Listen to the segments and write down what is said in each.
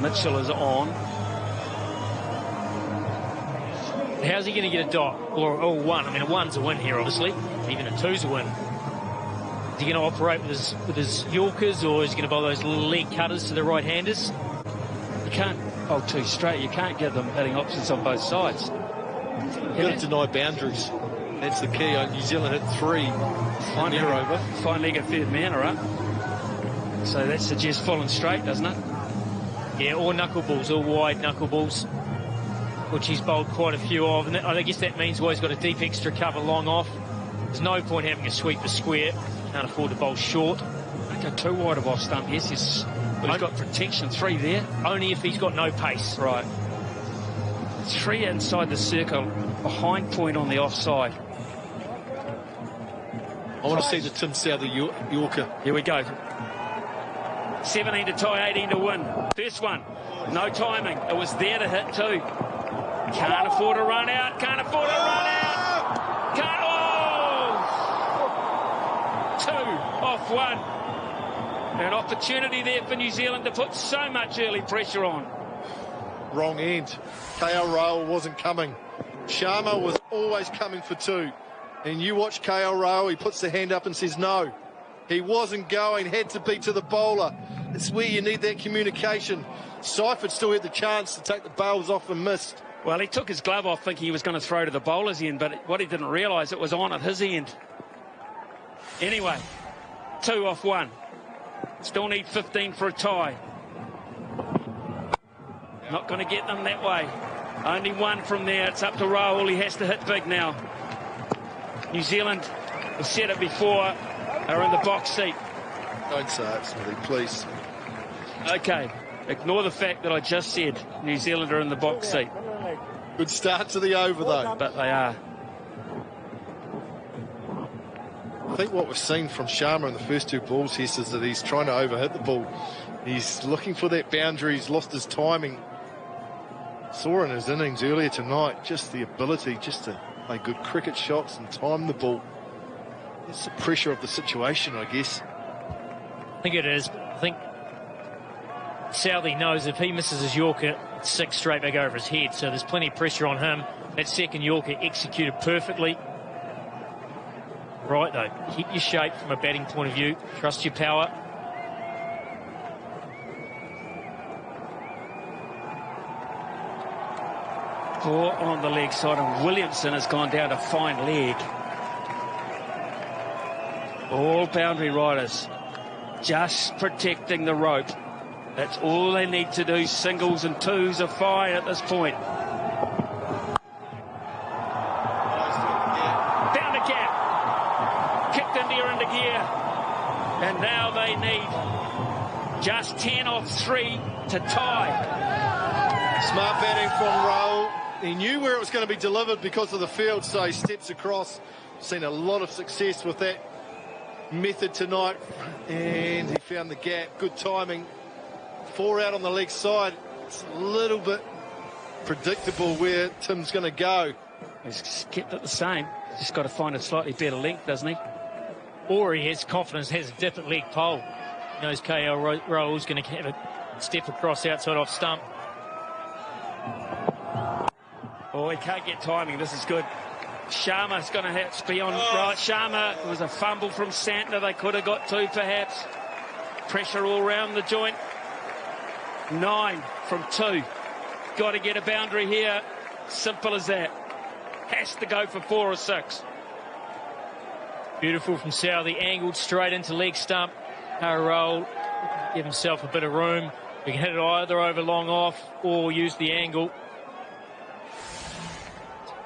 Mitchell is on. How's he going to get a dot? Or a one? I mean, a one's a win here, obviously. Even a two's a win. Is he going to operate with his Yorkers, or is he going to bowl those little leg cutters to the right-handers? You can't bowl two straight. You can't get them hitting options on both sides. You've got to deny boundaries. That's the key. New Zealand hit 3. Finally, over. Finally get third man, all right. So that suggests falling straight, doesn't it? Yeah, or knuckleballs, all wide knuckleballs, which he's bowled quite a few of. And I guess that means he's got a deep extra cover long off. There's no point having a sweeper square. Can't afford to bowl short. Go too wide of off stump, yes. But he's got protection, 3 there. Only if he's got no pace. Right. 3 inside the circle, behind point on the offside. I want to see the Tim Southee Yorker. Here we go. 17 to tie, 18 to win. First one, no timing. It was there to hit too. Can't afford to run out. Can't afford to run out. Can't. Oh! 2 off 1. An opportunity there for New Zealand to put so much early pressure on. Wrong end. KL Rahul wasn't coming. Sharma was always coming for 2. And you watch KL Rahul, he puts the hand up and says no. He wasn't going, had to be to the bowler. It's where you need that communication. Seifert still had the chance to take the bails off and missed. Well, he took his glove off thinking he was going to throw to the bowler's end, but what he didn't realise, it was on at his end. Anyway, 2 off 1. Still need 15 for a tie. Not going to get them that way. Only 1 from there. It's up to Rahul. He has to hit big now. New Zealand, we've said it before, are in the box seat. Don't say it, Smithy, please. Okay, ignore the fact that I just said New Zealand are in the box seat. Good start to the over, though. But they are. I think what we've seen from Sharma in the first 2 balls here is that he's trying to overhit the ball. He's looking for that boundary. He's lost his timing. Saw in his innings earlier tonight just the ability just to play good cricket shots and time the ball. It's the pressure of the situation, I guess. I think it is. I think Southee knows if he misses his Yorker, 6 straight back over his head, so there's plenty of pressure on him. That second Yorker executed perfectly. Right, though, keep your shape from a batting point of view. Trust your power. Four on the leg side, and Williamson has gone down to fine leg. All boundary riders just protecting the rope. That's all they need to do. Singles and twos are fine at this point. Found a gap. Kicked India into gear. And now they need just 10 off 3 to tie. Smart batting from Rahul. He knew where it was going to be delivered because of the field, so he steps across. Seen a lot of success with that method tonight, and he found the gap. Good timing. 4 out on the leg side. It's a little bit predictable where Tim's going to go. He's kept it the same. He's just got to find a slightly better length, doesn't he? Or he has confidence, has a different leg pole. He knows KL Rahul's going to have a step across outside off stump. Oh, he can't get timing. This is good. Sharma's going to have to be on right. Sharma, it was a fumble from Santner. They could have got 2 perhaps. Pressure all round the joint. 9 from 2. Got to get a boundary here. Simple as that. Has to go for 4 or 6. Beautiful from Southee. Angled straight into leg stump. Roll. Give himself a bit of room. He can hit it either over long off or use the angle.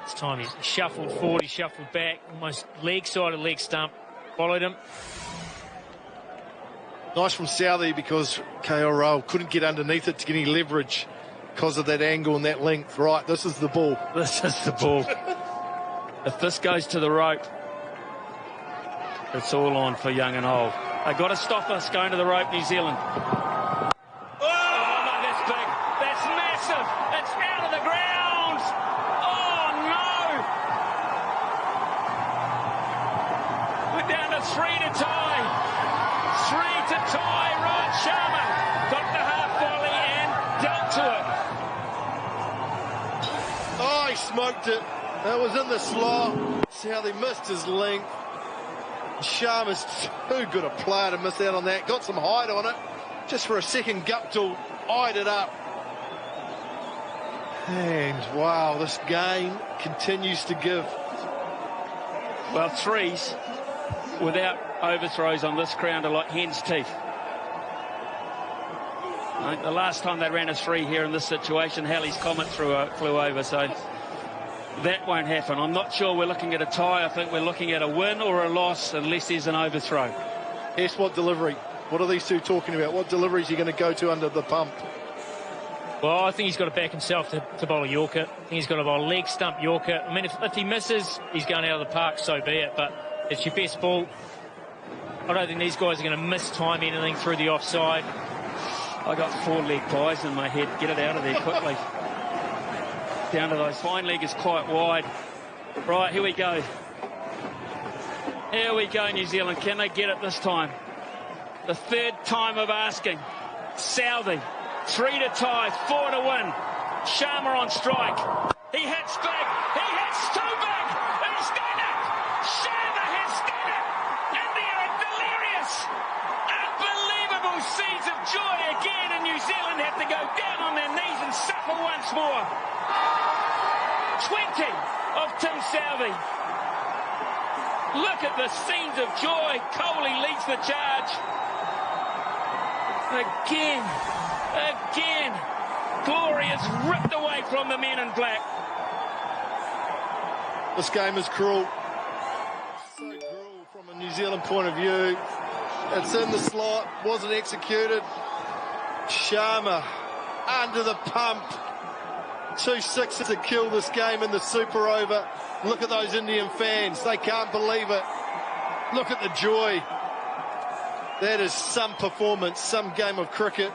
This time he's shuffled forward, he shuffled back, almost leg side of leg stump. Followed him. Nice from Southee because KL Rahul couldn't get underneath it to get any leverage because of that angle and that length. Right, this is the ball. This is the ball. If this goes to the rope, it's all on for young and old. They've got to stop us going to the rope, New Zealand. Oh, no, that's big. That's massive. It's out of the ground. Oh, no. We're down to 3 to tie. 3 to tie. Right, Sharma got the half volley and smoked it. That was in the slot. See how they missed his length. Sharma's too good a player to miss out on that. Got some height on it. Just for a second, Guptill eyed it up. And wow, this game continues to give. Well, threes without overthrows on this ground are like hen's teeth. I think the last time they ran a three here in this situation, Halley's Comet flew over, so that won't happen. I'm not sure we're looking at a tie. I think we're looking at a win or a loss unless there's an overthrow. Yes, what delivery? What are these two talking about? What delivery is he going to go to under the pump? Well, I think he's got to back himself to bowl a Yorker. I think he's got to bowl a leg stump Yorker. I mean, if he misses, he's going out of the park, so be it. But it's your best ball. I don't think these guys are going to miss-time anything through the offside. I got 4 leg pies in my head. Get it out of there quickly. Down to those. Fine leg is quite wide. Right, here we go. Here we go, New Zealand. Can they get it this time? The third time of asking. Southey. 3 to tie, 4 to win. Sharma on strike. He hits big. He hits too big. And he's done it. Sharma has done it. India are delirious. Unbelievable scenes of joy again. And New Zealand have to go down on their knees and suffer once more. 20 of Tim Southey. Look at the scenes of joy. Kohli leads the charge. Again, glory is ripped away from the men in black. This game is cruel. So cruel from a New Zealand point of view. It's in the slot, wasn't executed. Sharma under the pump. 2 sixes to kill this game in the super over. Look at those Indian fans. They can't believe it. Look at the joy. That is some performance, some game of cricket.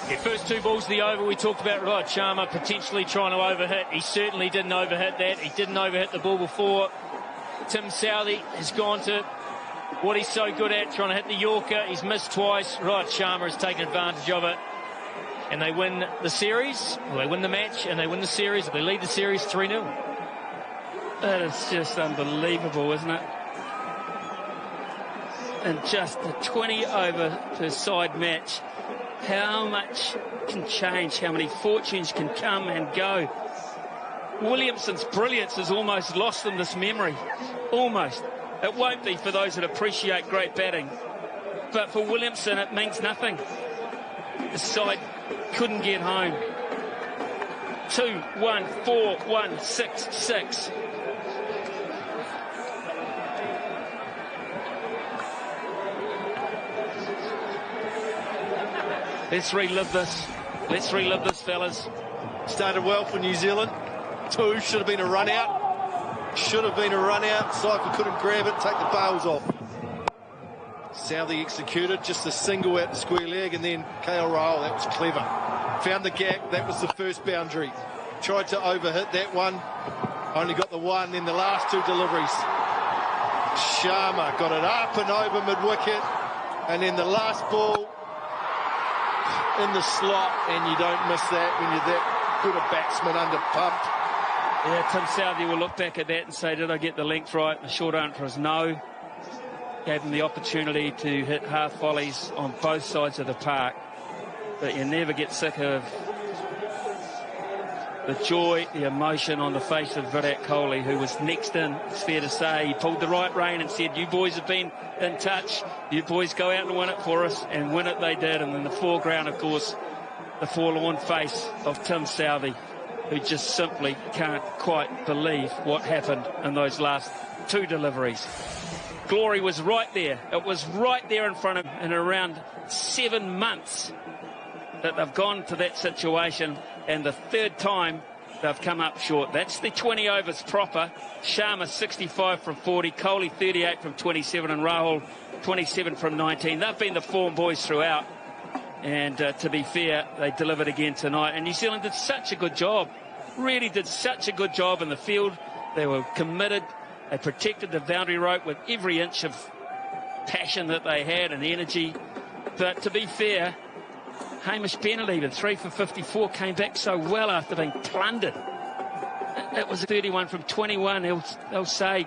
Yeah, first 2 balls of the over, we talked about Rod Sharma potentially trying to overhit. He certainly didn't overhit that. He didn't overhit the ball before. Tim Southey has gone to what he's so good at, trying to hit the Yorker. He's missed twice. Rod Sharma has taken advantage of it. And they win the series, well, they win the match, and they win the series. They lead the series 3-0. That is just unbelievable, isn't it? And just a 20 over per side match. How much can change, how many fortunes can come and go. Williamson's brilliance has almost lost them this memory. Almost. It won't be for those that appreciate great batting. But for Williamson, it means nothing. The side couldn't get home. 2-1-4-1-6-6. Let's relive this. Let's relive this, fellas. Started well for New Zealand. 2 should have been a run out. Should have been a run out. Cypher couldn't grab it, take the bails off. Southey executed just a single out the square leg, and then KL Rahul, that was clever. Found the gap, that was the first boundary. Tried to overhit that one. Only got the one in the last 2 deliveries. Sharma got it up and over mid-wicket. And then the last ball in the slot, and you don't miss that when you're that good a batsman under pump. Yeah, Tim Southey will look back at that and say, did I get the length right? The short answer is no. Gave him the opportunity to hit half volleys on both sides of the park. But you never get sick of the joy, the emotion on the face of Virat Kohli, who was next in, it's fair to say. He pulled the right rein and said, you boys have been in touch. You boys go out and win it for us. And win it they did. And in the foreground, of course, the forlorn face of Tim Southey, who just simply can't quite believe what happened in those last 2 deliveries. Glory was right there. It was right there in front of him in around 7 months that they've gone to that situation, and the 3rd time they've come up short. That's the 20 overs proper. Sharma 65 from 40, Kohli 38 from 27, and Rahul 27 from 19. They've been the form boys throughout, and to be fair, they delivered again tonight. And New Zealand did such a good job, really did such a good job in the field. They were committed. They protected the boundary rope with every inch of passion that they had and energy. But to be fair, Hamish Bennett, even 3 for 54, came back so well after being plundered It was 31 from 21. They'll say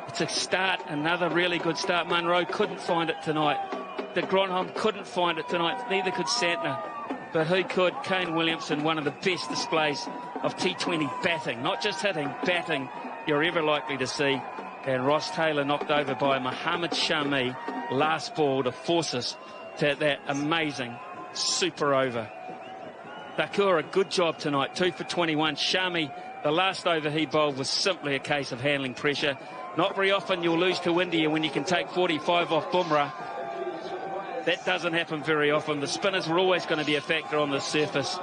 it's a start, another really good start. Munro couldn't find it tonight. De Gronholm couldn't find it tonight. Neither could Santner. But who could? Kane Williamson, one of the best displays of T20 batting. Not just hitting, batting you're ever likely to see. And Ross Taylor knocked over by Mohammad Shami last ball to force us to that amazing super over. Thakur, a good job tonight, 2 for 21. Shami, the last over he bowled was simply a case of handling pressure. Not very often you'll lose to India when you can take 45 off Bumrah. That doesn't happen very often. The spinners were always going to be a factor on the surface.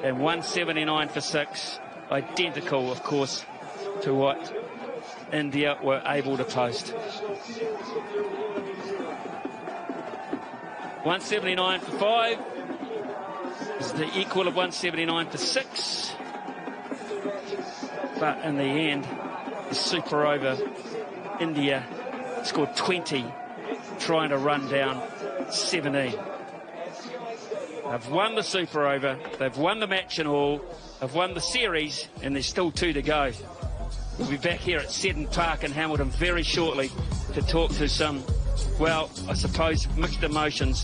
And 179 for 6, identical, of course, to what India were able to post. 179 for 5 is the equal of 179 for 6. But in the end, the super over, India scored 20, trying to run down 17. They've won the super over, they've won the match and all, they've won the series, and there's still 2 to go. We'll be back here at Seddon Park in Hamilton very shortly to talk to some, well, I suppose, mixed emotions.